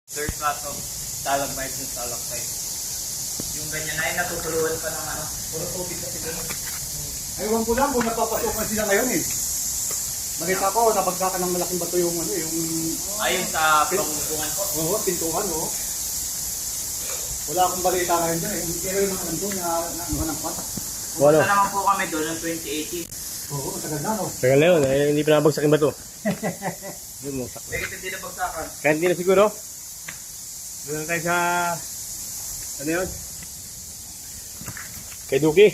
Third class of stalagmites and stalactites. Yung ganyan ay natutuluan pa ng ano, puro tubig kasi doon. Ewan ko lang kung napapasukan sila ngayon eh. Balita ko, napagkaka ng malaking bato yung ano, yung... Ayun sa pangungkungan ko. Oo, pintuhan, oo. Wala akong balita ngayon dyan eh. Pero yung mga nandun na ano ng pata. Pumunta naman po kami doon ng 2018. Oo, matagal na no. Tagal na yun, hindi pa nabagsak yung bato. Negative din na bagsakan. Kaya hindi na siguro. Doon tayo sa... Ano yun? Kay Duki.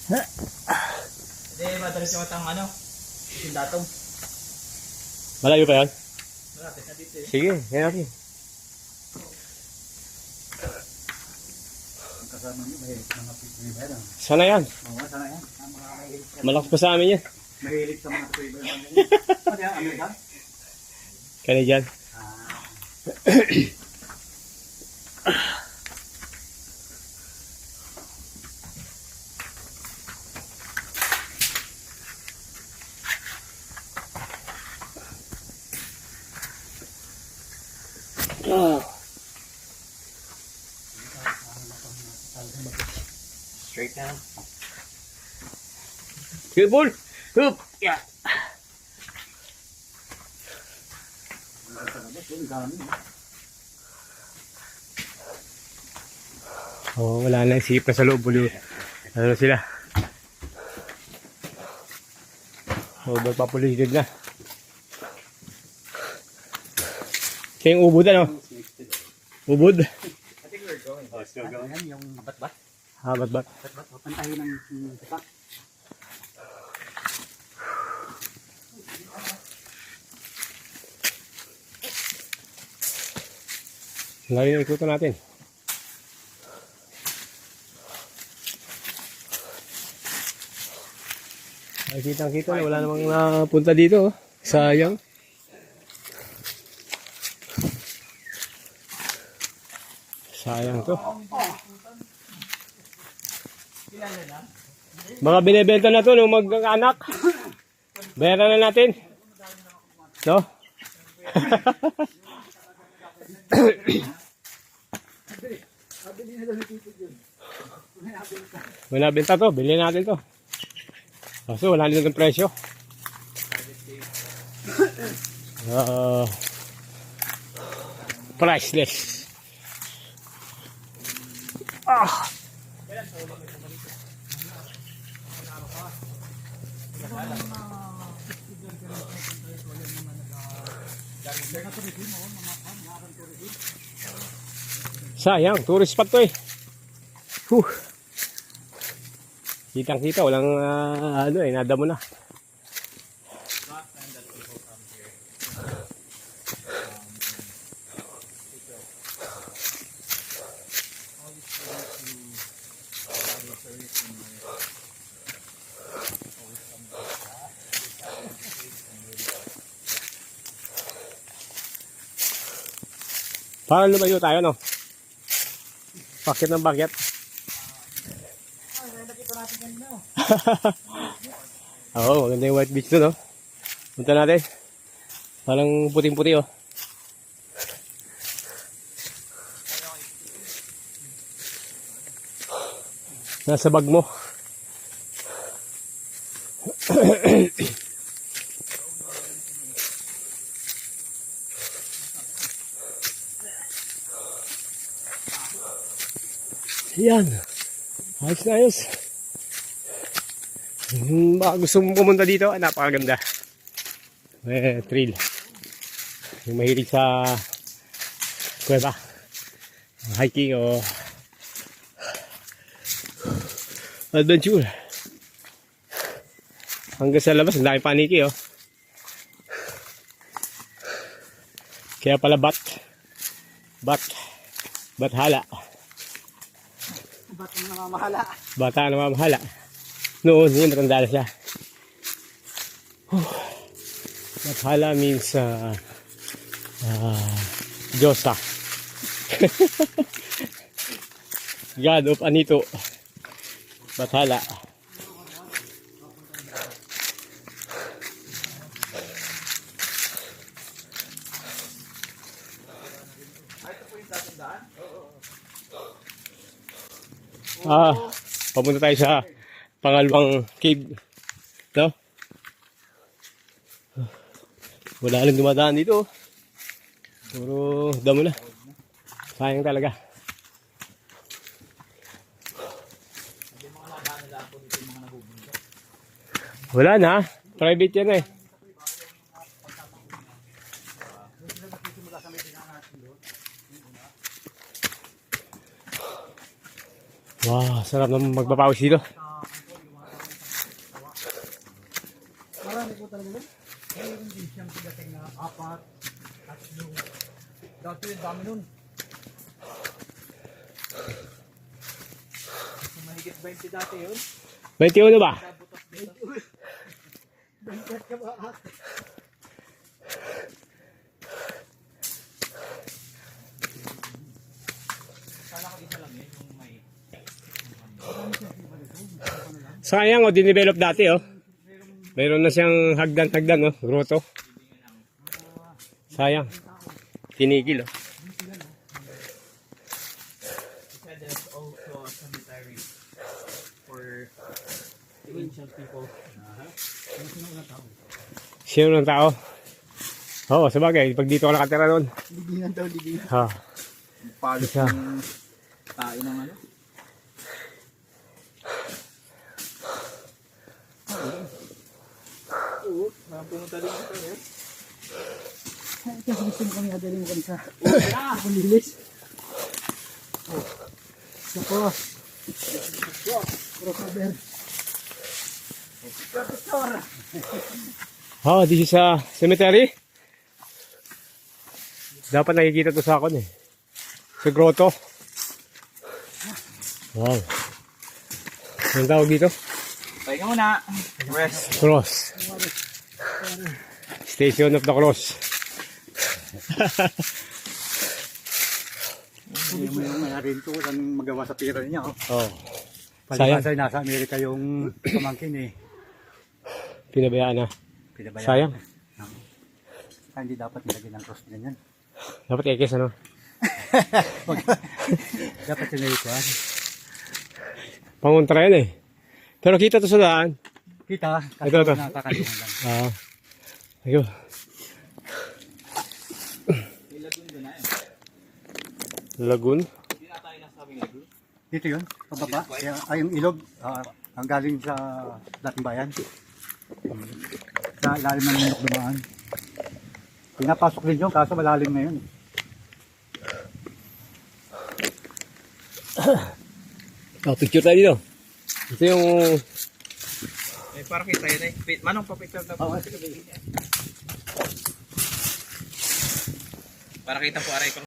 Hindi, madalas yung atang ano, yung datong. Malayo pa yun? Malapit na dito eh. Sige, yan natin. Ang kasama niyo, mahilig sa mga pituiba yan. Sana yan. Oo, sana yan. Ang mga mahilig sa... Malakas pa sa amin yan. Mahilig sa mga pituiba yan. Ano yan, Amerika? Kaya dyan. Straight down. Good ball. Hoop. Yeah. Oh, wala na isip na sa loob. Ano sila? Overpopulated na. Kaya yung ubod ano? Ubod? I think we're going. Oh, still going. Yan, yung bat-bat. Bat. Bat-bat. Pantahin ng sapa. Ngayon yung ikutan natin. Ay, kitang-kita na. Wala namang napunta dito. Oh. Sayang. Sayang to. Mga binibenta na to nung mag-anak. Bayaran na natin. No? May nabenta to, bilhin natin to. Kaso wala nito ng presyo. Priceless. Sayang, tourist spot to eh. Kitang-kita, walang ano eh, nada mo na. Parang lumayo tayo, no? Bakit ng bakit? Oo, maganda yung white beach doon, no? Punta natin. Parang puting-puti, oh. Nasa bag mo. Yan. Ayos na ayos. Baka gusto mong pumunta dito, napakaganda. Trail. Yung mahilig sa kuweba. Hiking o adventure. Hanggang sa labas, ang dami paniki, oh. Kaya pala Bathala. Batang namamahala. Bata na mamahala. Noon, yun, matanda na siya. Bathala means Diyosa. God of Anito. Bathala. sa ating daan. Papunta tayo sa pangalawang cave. No? Wala lang dumadaan dito. Puro damo na. Sayang talaga. Wala na. Private yan eh. Wow, sarap naman magpapawis dito. Marami po talaga nun. Mayroon din siyang pigating na 4 at yung dati yung dami nun. Mahigit 20 dati yun. 21 ba? Bangkat ka ba? Kala ko isa lang yun, yung may... Sayang oh, dinevelop dati oh. Mayroon na siyang hagdan oh, grotto. Sayang. Tinigil oh. He said there's also a cemetery for the ancient people. Sino ng tao? Oo, sabagay. Pag dito ka nakatira doon. Libingan daw, libingan. Ha. Palos Isa. ng tayo ng ano. Oo, parang pumunta din ito eh. Kasi gusto mo kami adali mo kami sa panilis. Sako. Crossover. Oh, this is a cemetery. Dapat nakikita to sa akin eh. Sa grotto. Wow. Anong tawag dito? Pahinga muna. Rest. Cross. Station of the Cross. Hindi mo yung mayari ito. Saan magawa sa pira niya. Oh. Sayang. Palibasa nasa Amerika yung pamangkin eh. Pinabayaan na. Pinabayaan. Sayang. Hindi dapat nilagyan ng cross ganyan. Dapat ekes ano. Dapat sinayuan. Pangontra yan eh. Pero kita to sa daan. Kita. Kasi Ito. nakakalimutan lang. Ayun. Ilagun doon na eh. Lagoon. Hindi na tayo nasabing lagun. Dito yun, pababa. Ay, yung ilog, ang galing sa dating bayan. Sa ilalim ng manok dumaan. Pinapasok din yun, kaso malalim na yun. Oh, picture tayo dito. Ito yung... Eh, parang kita yun eh. Manong pa-picture na po. Oo. Para kita po aray ko.